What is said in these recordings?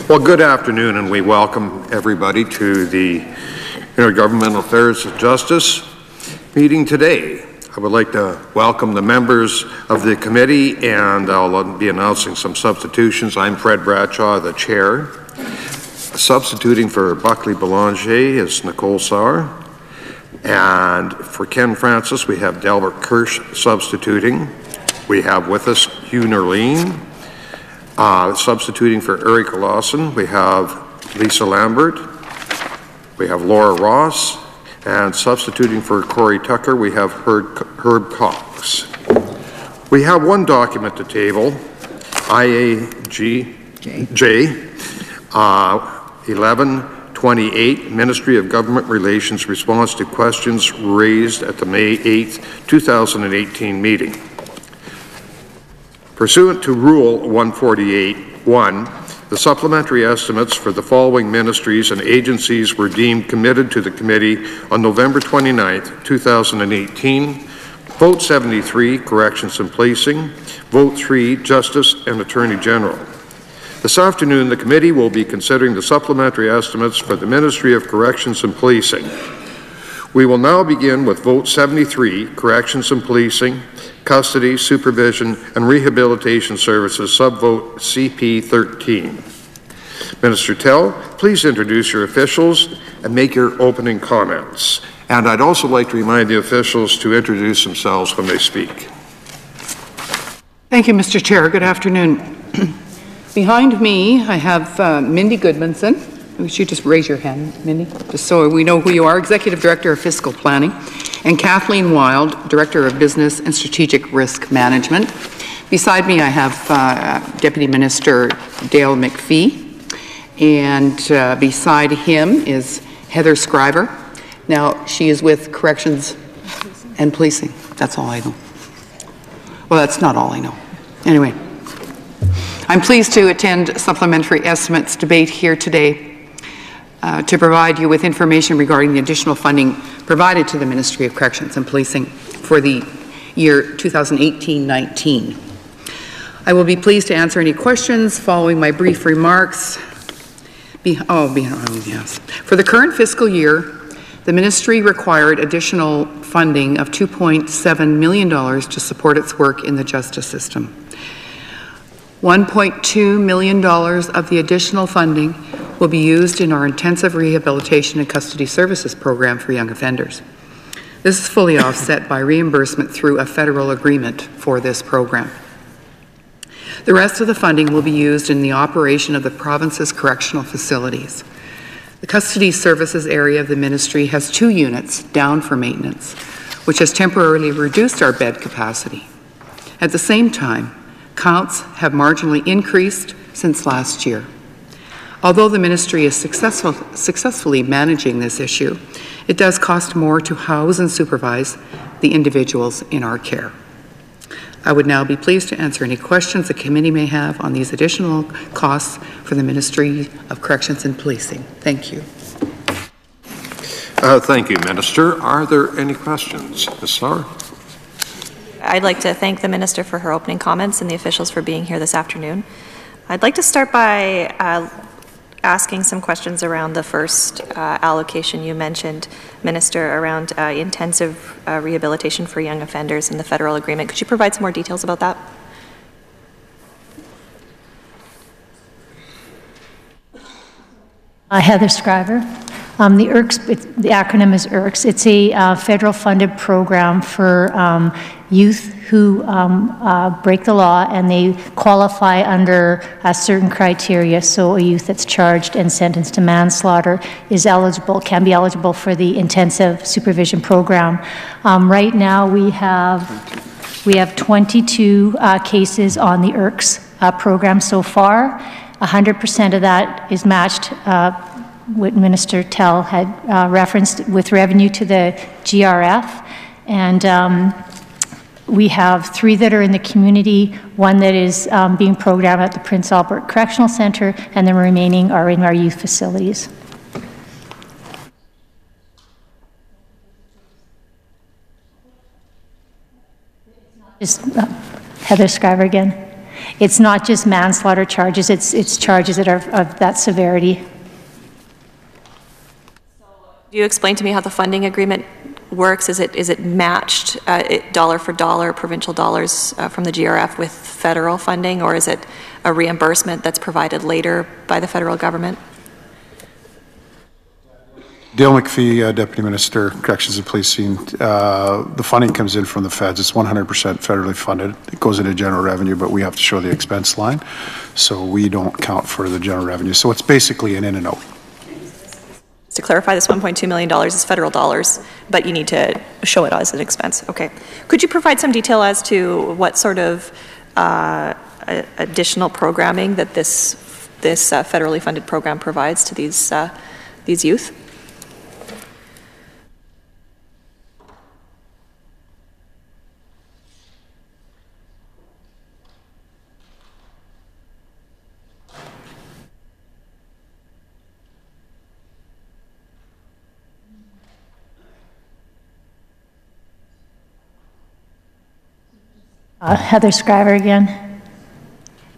Well, good afternoon, and we welcome everybody to the Intergovernmental Affairs of Justice meeting today. I would like to welcome the members of the committee, and I'll be announcing some substitutions. I'm Fred Bradshaw, the chair. Substituting for Buckley Belanger is Nicole Sauer. And for Ken Francis, we have Delbert Kirsch substituting. We have with us Hugh Nerline. Substituting for Erica Lawson, we have Lisa Lambert. We have Laura Ross. And substituting for Corey Tucker, we have Herb Cox. We have one document to table, IAGJ 1128, Ministry of Government Relations Response to Questions Raised at the May 8th, 2018 meeting. Pursuant to Rule 148.1, the supplementary estimates for the following ministries and agencies were deemed committed to the committee on November 29th, 2018. Vote 73, Corrections and Placing. Vote 3, Justice and Attorney General. This afternoon, the committee will be considering the supplementary estimates for the Ministry of Corrections and Policing. We will now begin with Vote 73, Corrections and Policing, Custody, Supervision, and Rehabilitation Services, subvote CP13. Minister Tell, please introduce your officials and make your opening comments. And I'd also like to remind the officials to introduce themselves when they speak. Thank you, Mr. Chair. Good afternoon. Behind me, I have Mindy Goodmanson. Would you just raise your hand, Mindy, just so we know who you are, Executive Director of Fiscal Planning, and Kathleen Wild, Director of Business and Strategic Risk Management. Beside me, I have Deputy Minister Dale McPhee, and beside him is Heather Scriver. Now, she is with Corrections and Policing. That's all I know. Well, that's not all I know. Anyway, I'm pleased to attend supplementary estimates debate here today to provide you with information regarding the additional funding provided to the Ministry of Corrections and Policing for the year 2018-19. I will be pleased to answer any questions following my brief remarks. Yes. For the current fiscal year, the Ministry required additional funding of $2.7 million to support its work in the justice system. $1.2 million of the additional funding will be used in our intensive rehabilitation and custody services program for young offenders. This is fully offset by reimbursement through a federal agreement for this program. The rest of the funding will be used in the operation of the province's correctional facilities. The custody services area of the ministry has 2 units down for maintenance, which has temporarily reduced our bed capacity. At the same time, counts have marginally increased since last year. Although the ministry is successfully managing this issue, it does cost more to house and supervise the individuals in our care. I would now be pleased to answer any questions the committee may have on these additional costs for the Ministry of Corrections and Policing. Thank you. Thank you, Minister. Are there any questions? Ms. Sauer? I'd like to thank the Minister for her opening comments and the officials for being here this afternoon. I'd like to start by asking some questions around the first allocation you mentioned, Minister, around intensive rehabilitation for young offenders in the federal agreement. Could you provide some more details about that? Heather Scriver. The acronym is IRCS. It's a federal-funded program for youth who break the law and they qualify under certain criteria. So a youth that's charged and sentenced to manslaughter can be eligible for the intensive supervision program. Right now we have 22 cases on the IRCS program so far. 100% of that is matched. What Minister Tell had referenced with revenue to the GRF, and we have 3 that are in the community, 1 that is being programmed at the Prince Albert Correctional Centre, and the remaining are in our youth facilities. Just Heather Scriver again. It's not just manslaughter charges, it's charges that are of that severity. Do you explain to me how the funding agreement works? Is it matched dollar for dollar, provincial dollars from the GRF with federal funding, or is it a reimbursement that's provided later by the federal government? Dale McPhee, Deputy Minister, Corrections and Policing. The funding comes in from the feds. It's 100% federally funded. It goes into general revenue, but we have to show the expense line. So we don't count for the general revenue. So it's basically an in and out. To clarify, this $1.2 million is federal dollars, but you need to show it as an expense. Okay. Could you provide some detail as to what sort of additional programming that this federally funded program provides to these youth? Heather Scriver again.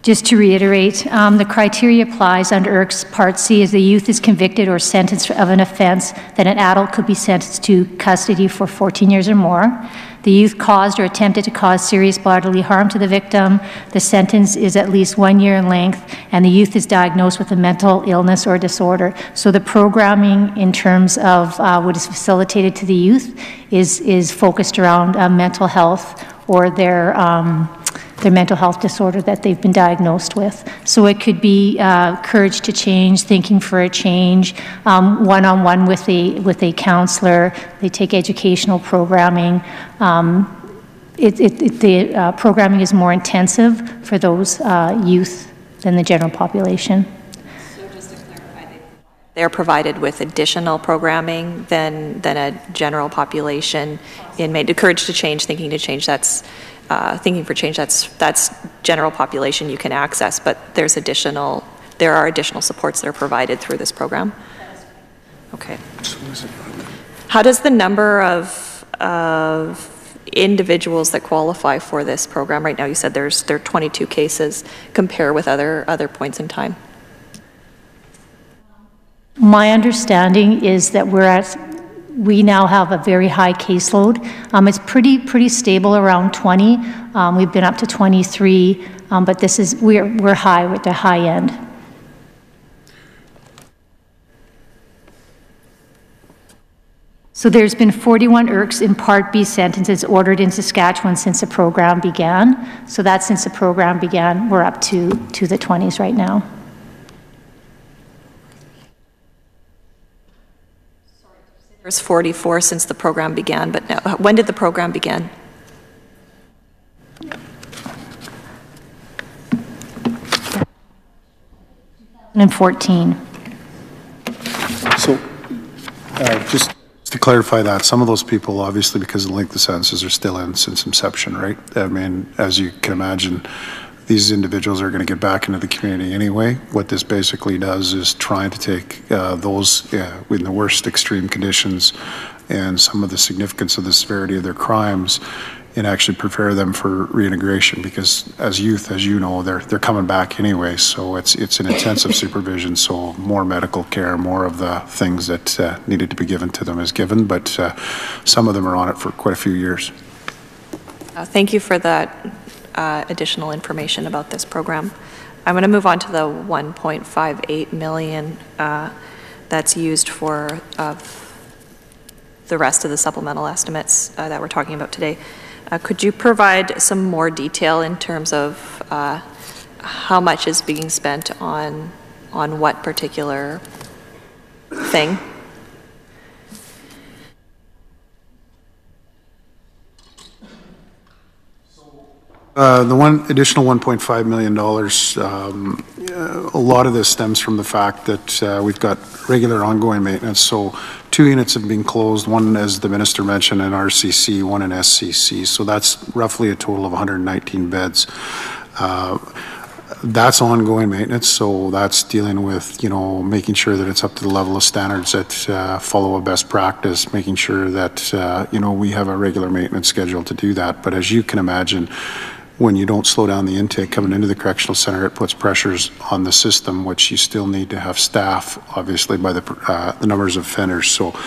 Just to reiterate, the criteria applies under IRCS Part C as the youth is convicted or sentenced of an offense that an adult could be sentenced to custody for 14 years or more. The youth caused or attempted to cause serious bodily harm to the victim. The sentence is at least 1 year in length, and the youth is diagnosed with a mental illness or disorder. So the programming in terms of what is facilitated to the youth is focused around mental health or their mental health disorder that they've been diagnosed with. So it could be courage to change, thinking for a change, one-on-one with a counselor. They take educational programming. The programming is more intensive for those youth than the general population. So just to clarify, they're provided with additional programming than a general population inmate. The courage to change, thinking to change, that's thinking for change, that's general population you can access, but there are additional supports that are provided through this program. Okay. How does the number of individuals that qualify for this program right now, you said there are 22 cases, compare with other points in time? My understanding is that we now have a very high caseload. It's pretty stable around 20. We've been up to 23, but we're high, we're at the high end. So there's been 41 IRCS in Part B sentences ordered in Saskatchewan since the program began. So that since the program began, we're up to the 20s right now. There's 44 since the program began, but now, when did the program begin? In 2014. So just to clarify that, some of those people, obviously, because of the length of sentences, are still in since inception, right? I mean, as you can imagine, these individuals are going to get back into the community anyway. What this basically does is trying to take those in the worst extreme conditions and some of the significance of the severity of their crimes and actually prepare them for reintegration, because as youth, as you know, they're coming back anyway. So it's an intensive supervision, so more medical care, more of the things that needed to be given to them is given, but some of them are on it for quite a few years. Thank you for that additional information about this program. I'm going to move on to the $1.58 million that's used for the rest of the supplemental estimates that we're talking about today. Could you provide some more detail in terms of how much is being spent on what particular thing? The one additional $1.5 million, a lot of this stems from the fact that we've got regular ongoing maintenance. So 2 units have been closed, one, as the Minister mentioned, in RCC, one in SCC. So that's roughly a total of 119 beds. That's ongoing maintenance, so that's dealing with, making sure that it's up to the level of standards that follow a best practice, making sure that, we have a regular maintenance schedule to do that. But as you can imagine, when you don't slow down the intake coming into the correctional center, it puts pressures on the system, which you still need to have staff, obviously, by the numbers of offenders. So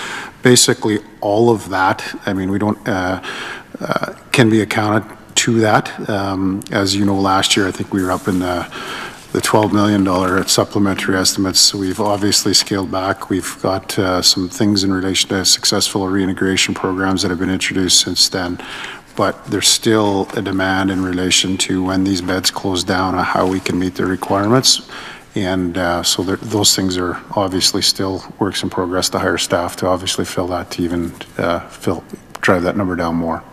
basically, all of that, I mean, we don't, can be accounted to that. As you know, last year, I think we were up in the $12 million supplementary estimates. So we've obviously scaled back. We've got some things in relation to successful reintegration programs that have been introduced since then. But there's still a demand in relation to when these beds close down and how we can meet the requirements. And so those things are obviously still works in progress to hire staff to obviously fill that, to even drive that number down more.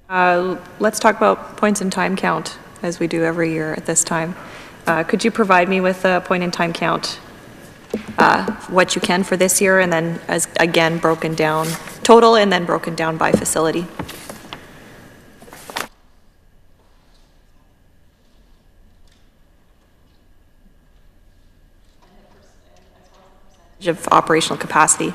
Let's talk about points in time count, as we do every year at this time. Could you provide me with a point in time count, what you can for this year, and then as again broken down total and then broken down by facility? Of operational capacity.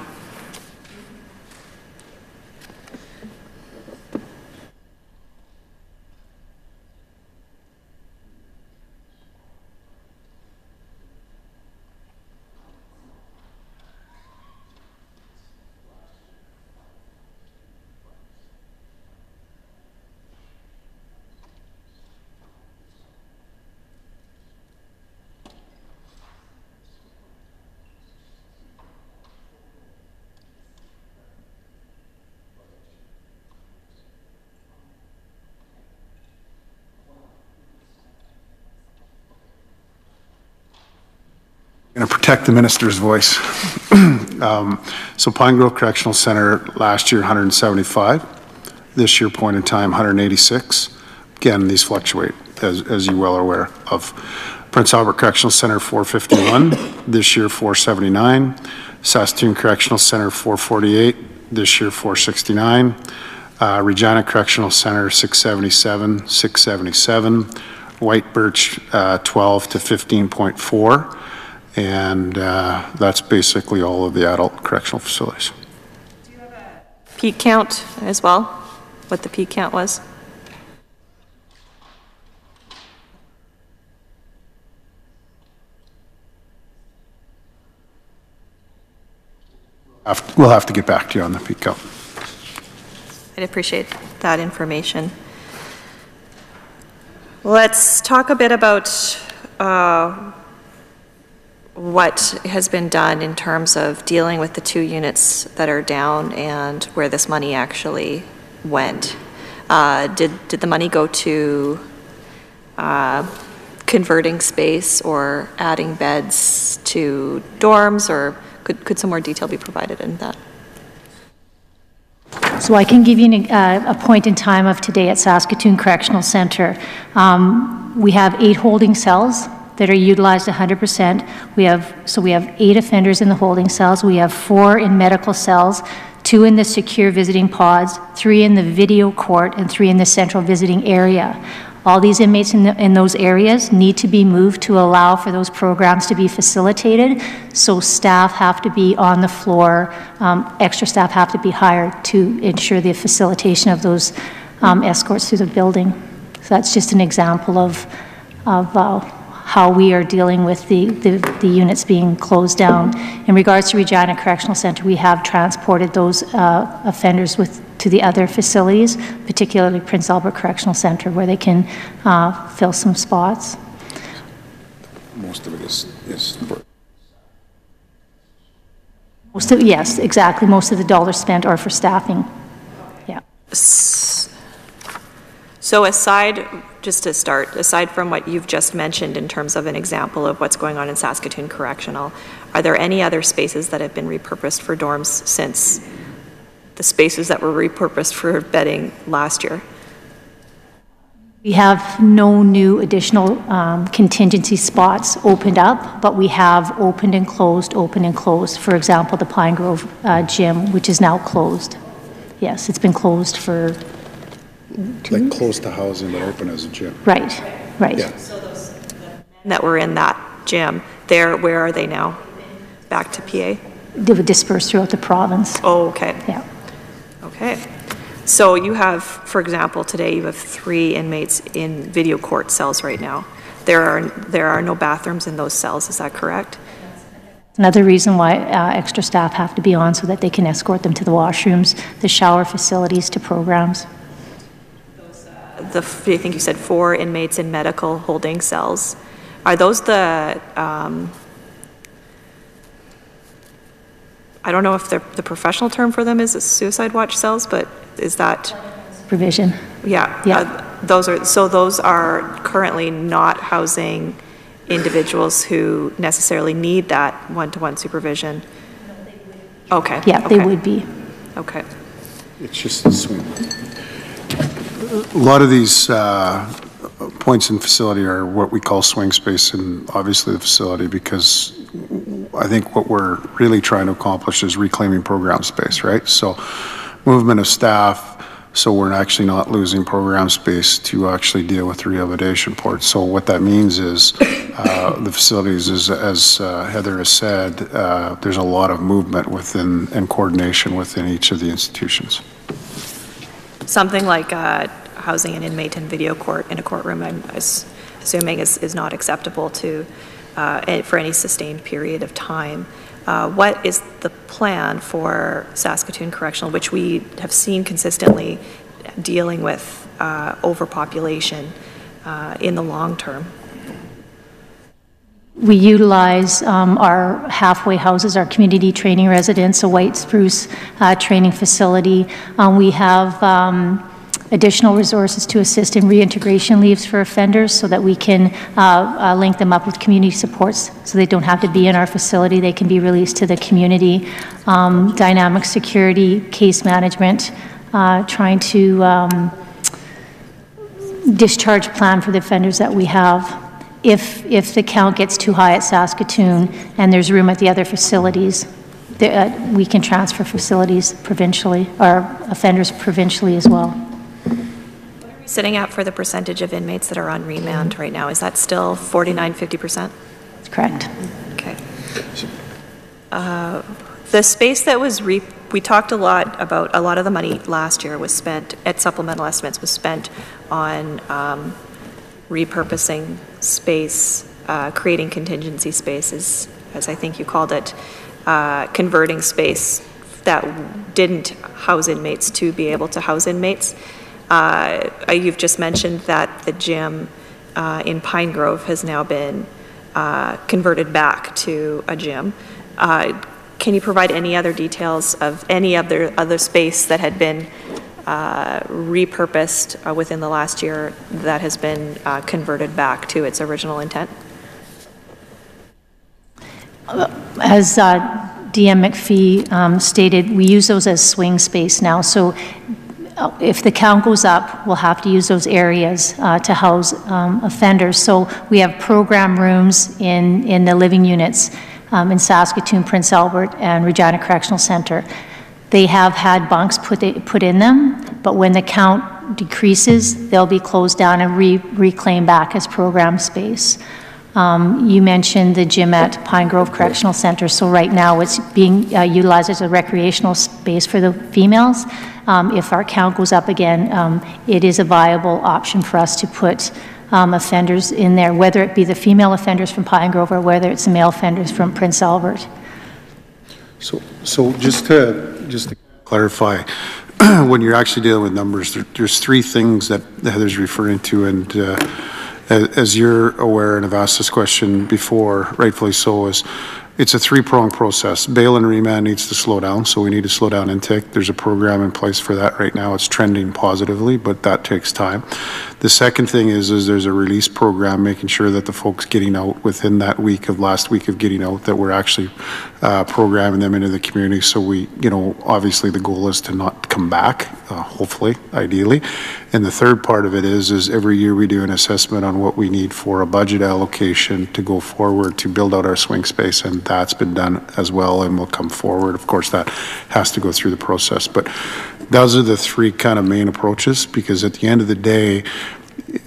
Going to protect the minister's voice. So Pine Grove Correctional Center last year 175, this year point in time 186. Again, these fluctuate as you well are aware of. Prince Albert Correctional Center 451, this year 479. Saskatoon Correctional Center 448, this year 469. Regina Correctional Center 677, 677. White Birch 12 to 15.4. And that's basically all of the adult correctional facilities. Do you have a peak count as well? What the peak count was? We'll have to get back to you on the peak count. I'd appreciate that information. Let's talk a bit about what has been done in terms of dealing with the 2 units that are down and where this money actually went. Did the money go to converting space or adding beds to dorms, or could some more detail be provided in that? So I can give you a point in time of today at Saskatoon Correctional Centre. We have 8 holding cells that are utilized 100%. We have 8 offenders in the holding cells. We have 4 in medical cells, 2 in the secure visiting pods, 3 in the video court, and 3 in the central visiting area. All these inmates in those areas need to be moved to allow for those programs to be facilitated. So staff have to be on the floor, extra staff have to be hired to ensure the facilitation of those escorts through the building. So that's just an example of how we are dealing with the units being closed down. In regards to Regina Correctional Centre, we have transported those offenders to the other facilities, particularly Prince Albert Correctional Centre, where they can fill some spots. Most of it is Yes, exactly. Most of the dollars spent are for staffing. Yeah. So aside from what you've just mentioned in terms of an example of what's going on in Saskatoon Correctional, are there any other spaces that have been repurposed for dorms since the spaces that were repurposed for bedding last year? We have no new additional contingency spots opened up, but we have opened and closed. For example, the Pine Grove gym, which is now closed. Yes, it's been closed for like close to housing but open as a gym. Right. Yeah. So those that were in that gym, where are they now? Back to PA? They were dispersed throughout the province. Oh, okay. Yeah. Okay. So you have, for example, today you have 3 inmates in video court cells right now. There are no bathrooms in those cells, is that correct? Another reason why extra staff have to be on so that they can escort them to the washrooms, the shower facilities, to programs. I think you said 4 inmates in medical holding cells. Are those the, I don't know if the professional term for them is suicide watch cells, but is that? Provision. Yeah. Yeah. Those are currently not housing individuals who necessarily need that one-to-one supervision. Okay. Yeah, they would be. Okay. It's just a swing. A lot of these points in facility are what we call swing space, and obviously the facility, because I think what we're really trying to accomplish is reclaiming program space, right? So movement of staff, so we're actually not losing program space to actually deal with the rehabilitation port. So what that means is the facilities, as Heather has said, there's a lot of movement within and coordination within each of the institutions. Something like housing an inmate in video court in a courtroom, I'm assuming is not acceptable to for any sustained period of time. What is the plan for Saskatoon Correctional, which we have seen consistently dealing with overpopulation in the long term? We utilize our halfway houses, our community training residence, a White Spruce training facility. We have additional resources to assist in reintegration leaves for offenders so that we can link them up with community supports so they don't have to be in our facility. They can be released to the community. Dynamic security, case management, trying to discharge plan for the offenders that we have. If the count gets too high at Saskatoon and there's room at the other facilities, we can transfer facilities provincially, or offenders provincially as well. Sitting at for the percentage of inmates that are on remand right now, is that still 49, 50%? That's correct. Okay. The space that was, we talked a lot about, a lot of the money last year was spent, at supplemental estimates, was spent on repurposing space, creating contingency spaces, as I think you called it, converting space that didn't house inmates to be able to house inmates. You've just mentioned that the gym in Pine Grove has now been converted back to a gym. Can you provide any other details of any other space that had been repurposed within the last year that has been converted back to its original intent? As DM McPhee stated, we use those as swing space now. So if the count goes up, we'll have to use those areas to house offenders. So we have program rooms in the living units in Saskatoon, Prince Albert, and Regina Correctional Centre. They have had bunks put in them, but when the count decreases, they'll be closed down and reclaimed back as program space. You mentioned the gym at Pine Grove Correctional Centre, so right now it's being utilized as a recreational space for the females. If our count goes up again, it is a viable option for us to put offenders in there, whether it be the female offenders from Pine Grove or whether it's the male offenders from Prince Albert. So just to clarify, when you're actually dealing with numbers, there's 3 things that Heather's referring to, and as you're aware and have asked this question before, rightfully so, is it's a 3-pronged process. Bail and remand needs to slow down, so we need to slow down intake. There's a program in place for that right now. It's trending positively, but that takes time. The second thing is there's a release program, making sure that the folks getting out within that last week of getting out, that we're actually programming them into the community. So we, obviously the goal is to not come back, hopefully, ideally. And the third part of it is every year we do an assessment on what we need for a budget allocation to go forward to build out our swing space, and that's been done as well and will come forward. Of course, that has to go through the process, but those are the 3 kind of main approaches, because at the end of the day,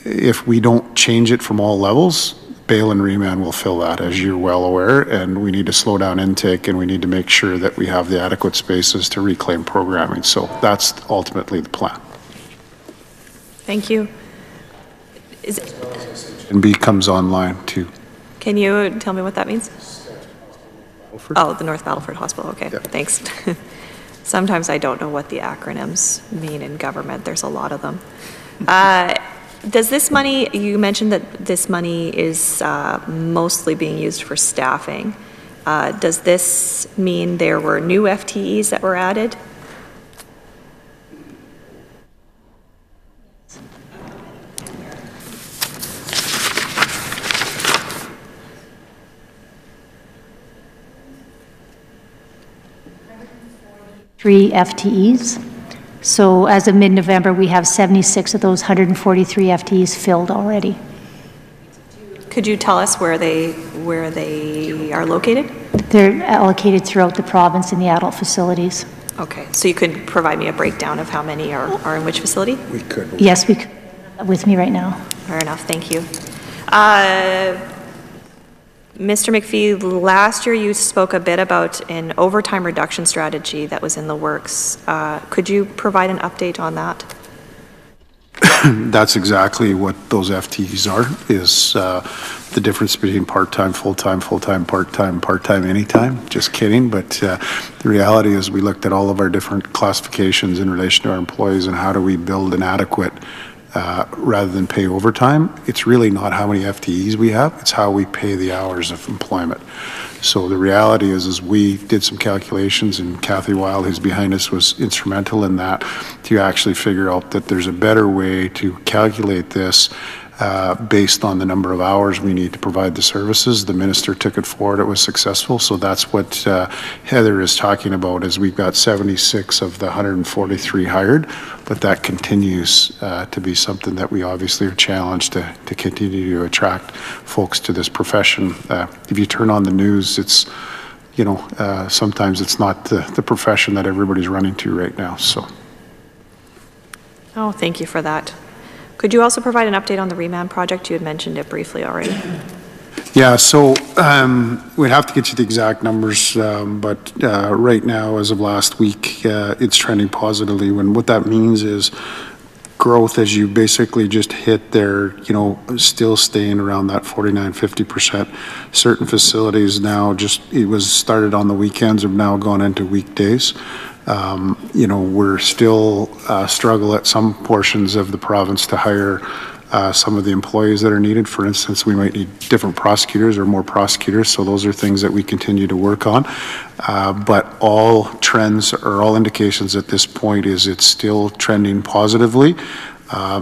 if we don't change it from all levels, bail and remand will fill that, as you're well aware, and we need to slow down intake, and we need to make sure that we have the adequate spaces to reclaim programming. So that's ultimately the plan. Thank you. And B comes online too. Can you tell me what that means? Oh, the North Battleford Hospital. Okay, yeah. Thanks. Sometimes I don't know what the acronyms mean in government. There's a lot of them. Does this money, you mentioned that this money is mostly being used for staffing. Does this mean there were new FTEs that were added? Three FTEs. So as of mid-November, we have 76 of those 143 FTEs filled already. Could you tell us where they are located? They're allocated throughout the province in the adult facilities. Okay, so you could provide me a breakdown of how many are in which facility? We could. Yes, we could. With me right now. Fair enough, thank you. Mr. McPhee, last year you spoke a bit about an overtime reduction strategy that was in the works. Could you provide an update on that? That's exactly what those FTEs are, is the difference between part-time, full-time, full-time, part-time, part-time, anytime. Just kidding, but the reality is we looked at all of our different classifications in relation to our employees and how do we build an adequate rather than pay overtime. It's really not how many FTEs we have, it's how we pay the hours of employment. So the reality is we did some calculations, and Kathy Wilde, who's behind us, was instrumental in that, to actually figure out that there's a better way to calculate this based on the number of hours we need to provide the services. The minister took it forward, it was successful, so that's what Heather is talking about, is we've got 76 of the 143 hired, but that continues to be something that we obviously are challenged to continue to attract folks to this profession. If you turn on the news, it's, you know, sometimes it's not the profession that everybody's running to right now, so. Oh, thank you for that. Could you also provide an update on the remand project? You had mentioned it briefly already. Yeah, so we'd have to get you the exact numbers, but right now, as of last week, it's trending positively. When what that means is growth, as you basically just hit there, you know, still staying around that 49–50%. Certain facilities now, it was started on the weekends, have now gone into weekdays. You know, we're still struggle at some portions of the province to hire some of the employees that are needed. For instance, we might need different prosecutors or more prosecutors, so those are things that we continue to work on. But all trends or all indications at this point is it's still trending positively.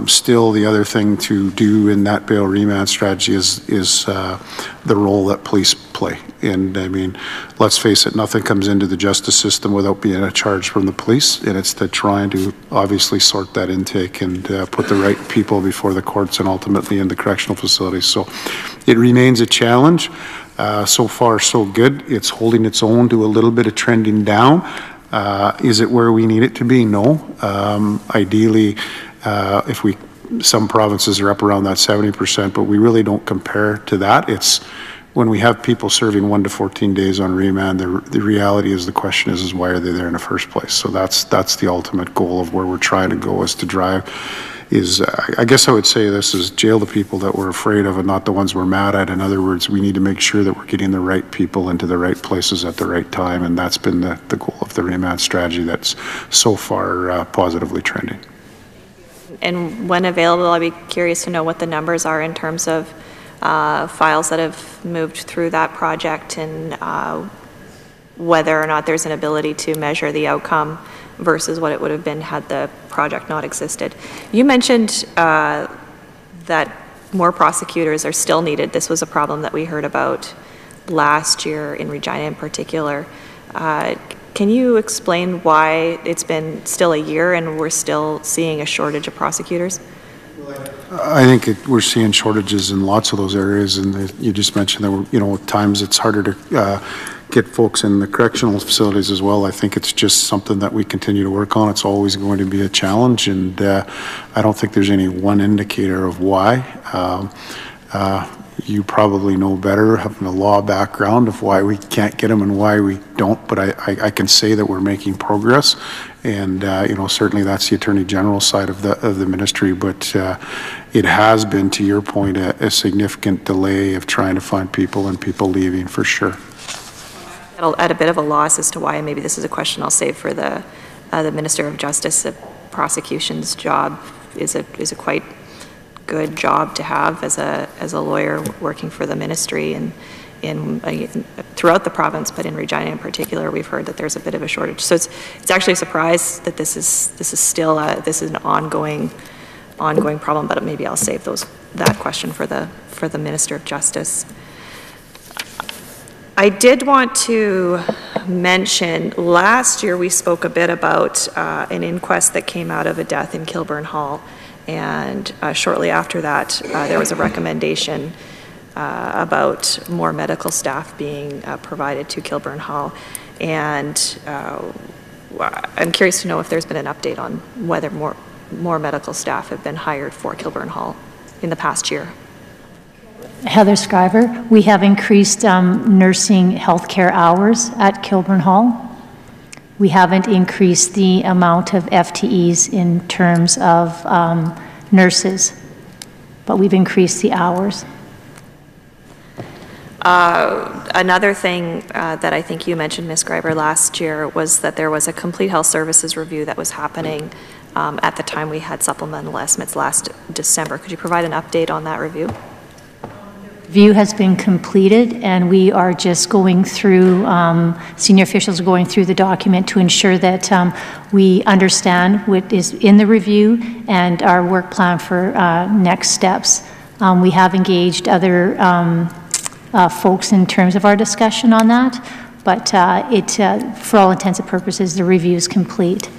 Still, the other thing to do in that bail remand strategy is the role that police play. And I mean, let's face it, nothing comes into the justice system without being a charge from the police, and it's to try and to obviously sort that intake and put the right people before the courts and ultimately in the correctional facilities. So it remains a challenge. So far, so good. It's holding its own to a little bit of trending down. Is it where we need it to be? No. Ideally, some provinces are up around that 70%, but we really don't compare to that. It's when we have people serving 1 to 14 days on remand, the reality is the question is why are they there in the first place? So that's the ultimate goal of where we're trying to go, is to drive, I guess I would say this is jail the people that we're afraid of and not the ones we're mad at. In other words, we need to make sure that we're getting the right people into the right places at the right time, and that's been the goal of the remand strategy that's so far positively trending. And when available, I'd be curious to know what the numbers are in terms of files that have moved through that project, and whether or not there's an ability to measure the outcome versus what it would have been had the project not existed. You mentioned that more prosecutors are still needed. This was a problem that we heard about last year in Regina in particular. Can you explain why it's been still a year and we're still seeing a shortage of prosecutors? I think we're seeing shortages in lots of those areas, and you just mentioned that, you know, at times it's harder to get folks in the correctional facilities as well. I think it's just something that we continue to work on. It's always going to be a challenge, and I don't think there's any one indicator of why. you probably know better, having a law background, of why we can't get them and why we don't, but I can say that we're making progress, and you know, certainly that's the Attorney General side of the ministry, but it has been, to your point, a significant delay of trying to find people and people leaving, for sure. At a bit of a loss as to why, and maybe this is a question I'll save for the Minister of Justice. The prosecution's job is a quite good job to have as a lawyer working for the ministry and throughout the province, but in Regina in particular, we've heard that there's a bit of a shortage. So it's actually a surprise that this is still this is an ongoing problem. But maybe I'll save that question for the Minister of Justice. I did want to mention, last year we spoke a bit about an inquest that came out of a death in Kilburn Hall, and shortly after that there was a recommendation about more medical staff being provided to Kilburn Hall, and I'm curious to know if there's been an update on whether more medical staff have been hired for Kilburn Hall in the past year. Heather Scriver, we have increased nursing healthcare hours at Kilburn Hall. We haven't increased the amount of FTEs in terms of nurses, but we've increased the hours. Another thing that I think you mentioned, Ms. Scriver, last year was that there was a complete health services review that was happening at the time we had supplemental estimates last December. Could you provide an update on that review? Review has been completed, and we are just going through, senior officials are going through the document to ensure that we understand what is in the review and our work plan for next steps. We have engaged other folks in terms of our discussion on that, but for all intents and purposes, the review is complete.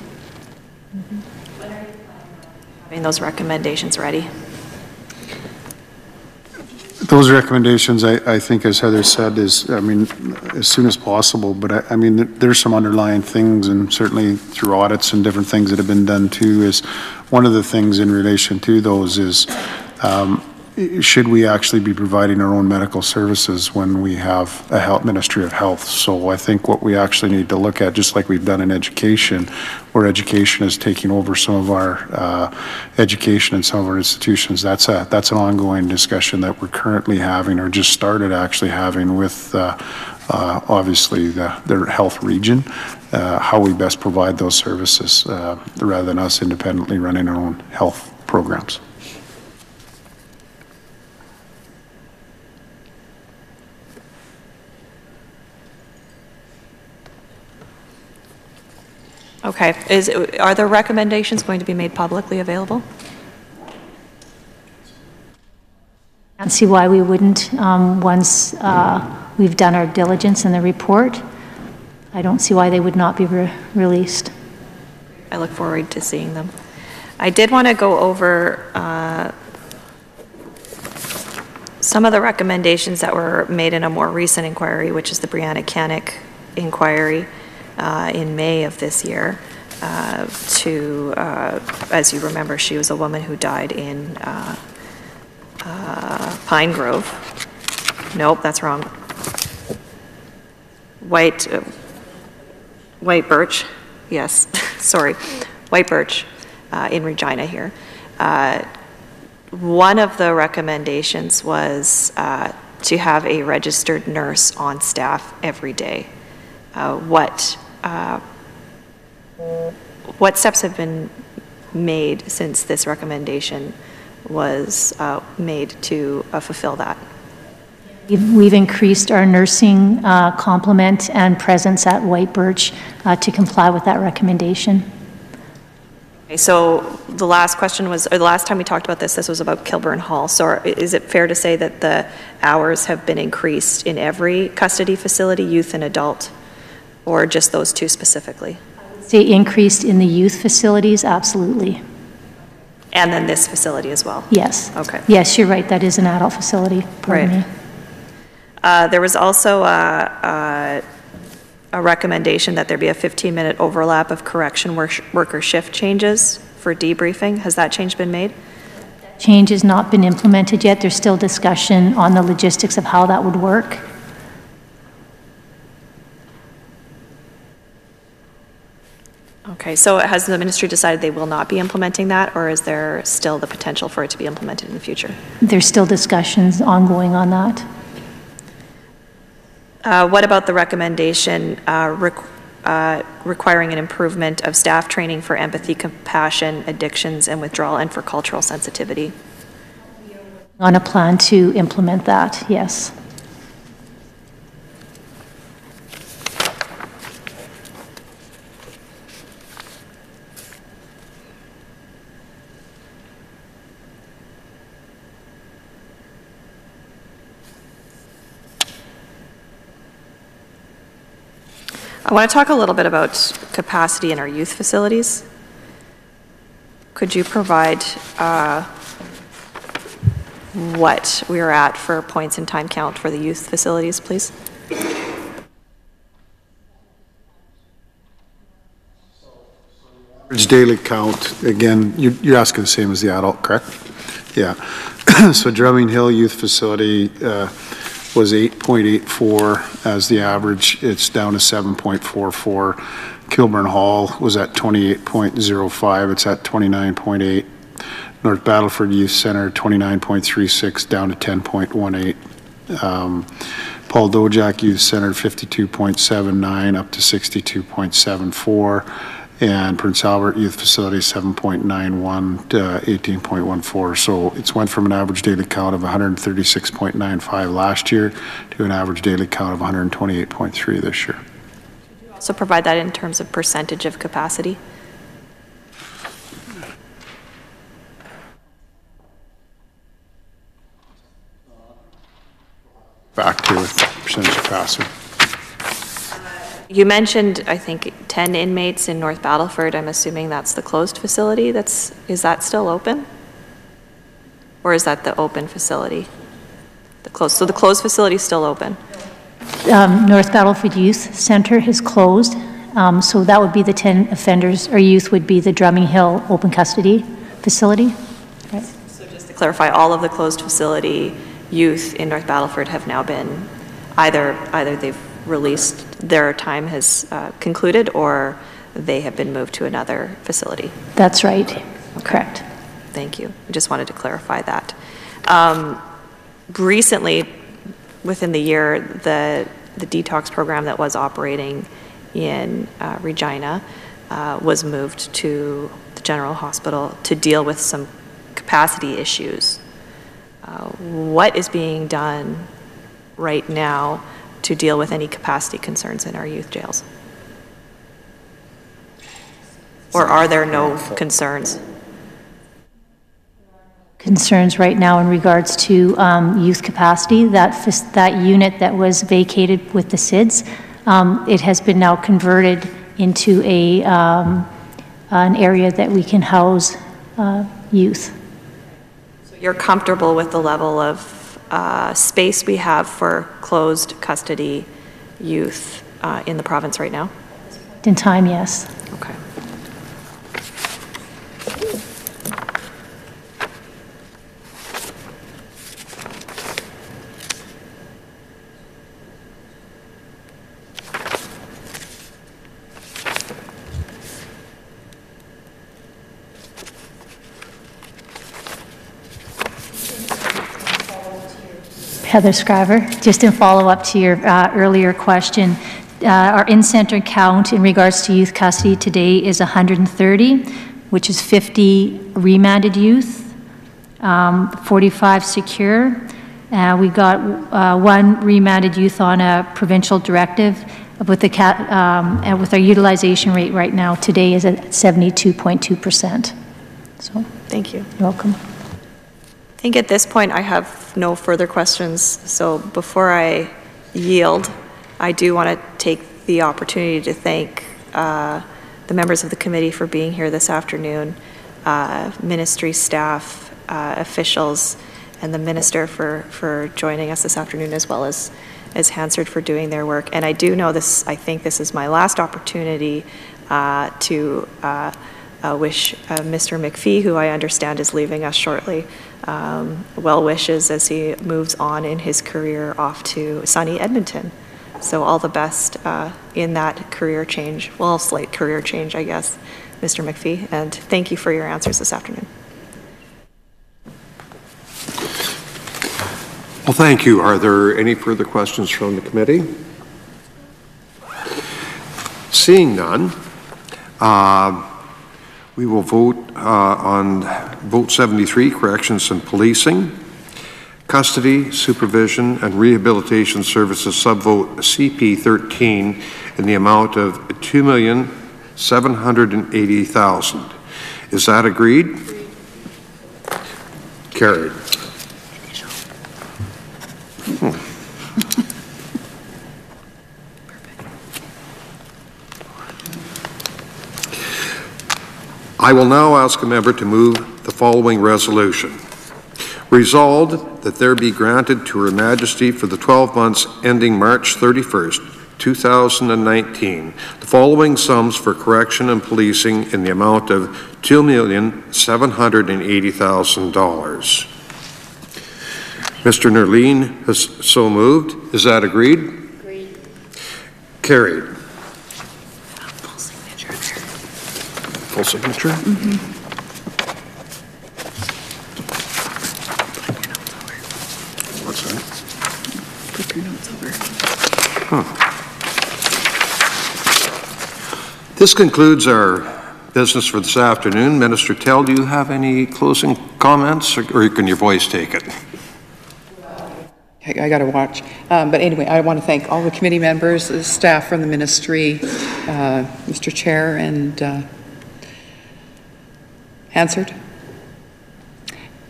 I mean, those recommendations ready? Those recommendations, I think, as Heather said, is, I mean, as soon as possible, but I mean, there's some underlying things, and certainly through audits and different things that have been done too, is one of the things in relation to those is, should we actually be providing our own medical services when we have a Ministry of Health? So I think what we actually need to look at, just like we've done in education, where education is taking over some of our education in some of our institutions, that's an ongoing discussion that we're currently having, or just started actually having with obviously their health region, how we best provide those services rather than us independently running our own health programs. Okay. Are the recommendations going to be made publicly available? I don't see why we wouldn't once we've done our diligence in the report. I don't see why they would not be released. I look forward to seeing them. I did want to go over some of the recommendations that were made in a more recent inquiry, which is the Brianna Canick inquiry in May of this year. As you remember, she was a woman who died in Pine Grove. Nope, that's wrong. White Birch, yes, sorry, White Birch in Regina here. One of the recommendations was to have a registered nurse on staff every day. What steps have been made since this recommendation was made to fulfill that? We've increased our nursing complement and presence at White Birch to comply with that recommendation. Okay, so the last question was, or the last time we talked about this was about Kilburn Hall. So is it fair to say that the hours have been increased in every custody facility, youth and adult, or just those two specifically? Say increased in the youth facilities, absolutely. And then this facility as well? Yes. Okay. Yes, you're right, that is an adult facility. Pardon me. There was also a recommendation that there be a 15-minute overlap of correction worker shift changes for debriefing. Has that change been made? change has not been implemented yet. There's still discussion on the logistics of how that would work. Okay, so has the ministry decided they will not be implementing that, or is there still the potential for it to be implemented in the future? There's still discussions ongoing on that. What about the recommendation requiring an improvement of staff training for empathy, compassion, addictions, and withdrawal, and for cultural sensitivity? On a plan to implement that, yes. I want to talk a little bit about capacity in our youth facilities. Could you provide what we are at for points in time count for the youth facilities, please? Average daily count, again, you're asking the same as the adult, correct? Yeah. So Drumming Hill Youth Facility was 8.84 as the average. It's down to 7.44. Kilburn Hall was at 28.05. It's at 29.8. North Battleford Youth Center, 29.36, down to 10.18. Paul Dojak Youth Center, 52.79, up to 62.74. And Prince Albert Youth Facility, 7.91 to 18.14. So it's went from an average daily count of 136.95 last year to an average daily count of 128.3 this year. So provide that in terms of percentage of capacity. Back to percentage capacity. You mentioned, I think, 10 inmates in North Battleford. I'm assuming that's the closed facility. Is that still open? Or is that the open facility? So the closed facility is still open? North Battleford Youth Center has closed. So that would be the 10 offenders or youth would be the Drumming Hill open custody facility. Right. So just to clarify, all of the closed facility youth in North Battleford have now been either they've released, their time has concluded, or they have been moved to another facility. That's right. Okay. Correct. Thank you. I just wanted to clarify that. Recently, within the year, the detox program that was operating in Regina was moved to the General Hospital to deal with some capacity issues. What is being done right now to deal with any capacity concerns in our youth jails? Or are there no concerns? Concerns right now in regards to youth capacity. That unit that was vacated with the SIDS, it has been now converted into an area that we can house youth. So you're comfortable with the level of space we have for closed custody youth in the province right now? In time, yes. Okay. Heather Scriver, just in follow-up to your earlier question, our in-center count in regards to youth custody today is 130, which is 50 remanded youth, 45 secure. We got one remanded youth on a provincial directive, with our utilization rate right now today is at 72.2%. So, thank you. You're welcome. I think at this point I have no further questions, so before I yield, I do want to take the opportunity to thank the members of the committee for being here this afternoon, ministry staff, officials, and the minister for joining us this afternoon, as well as Hansard for doing their work. And I do know this, I think this is my last opportunity to wish Mr. McPhee, who I understand is leaving us shortly, well wishes as he moves on in his career off to sunny Edmonton. So all the best in that career change, well, slight career change, I guess, Mr. McPhee, and thank you for your answers this afternoon. Well, thank you. Are there any further questions from the committee? Seeing none, we will vote on Vote 73, Corrections and Policing, Custody, Supervision and Rehabilitation Services, subvote CP13 in the amount of $2,780,000. Is that agreed? Carried. I will now ask a member to move the following resolution. Resolved that there be granted to Her Majesty for the 12 months ending March 31st, 2019, the following sums for correction and policing in the amount of $2,780,000. Mr. Nerline has so moved. Is that agreed? Agreed. Carried. Full signature there. Full signature? Mm-hmm. What's that? Flip your notes over. Huh. This concludes our business for this afternoon. Minister Tell, do you have any closing comments, or can your voice take it? I got to watch. But anyway, I want to thank all the committee members, the staff from the ministry, Mr. Chair, and Hansard,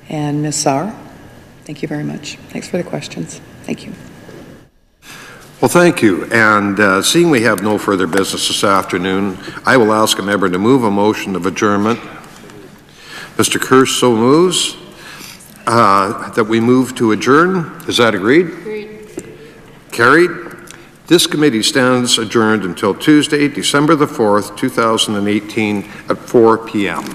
and Ms. Saar. Thank you very much. Thanks for the questions. Thank you. Well, thank you. And seeing we have no further business this afternoon, I will ask a member to move a motion of adjournment. Mr. Kirsch so moves. That we move to adjourn. Is that agreed? Agreed. Carried. This committee stands adjourned until Tuesday, December the 4th, 2018 at 4 p.m.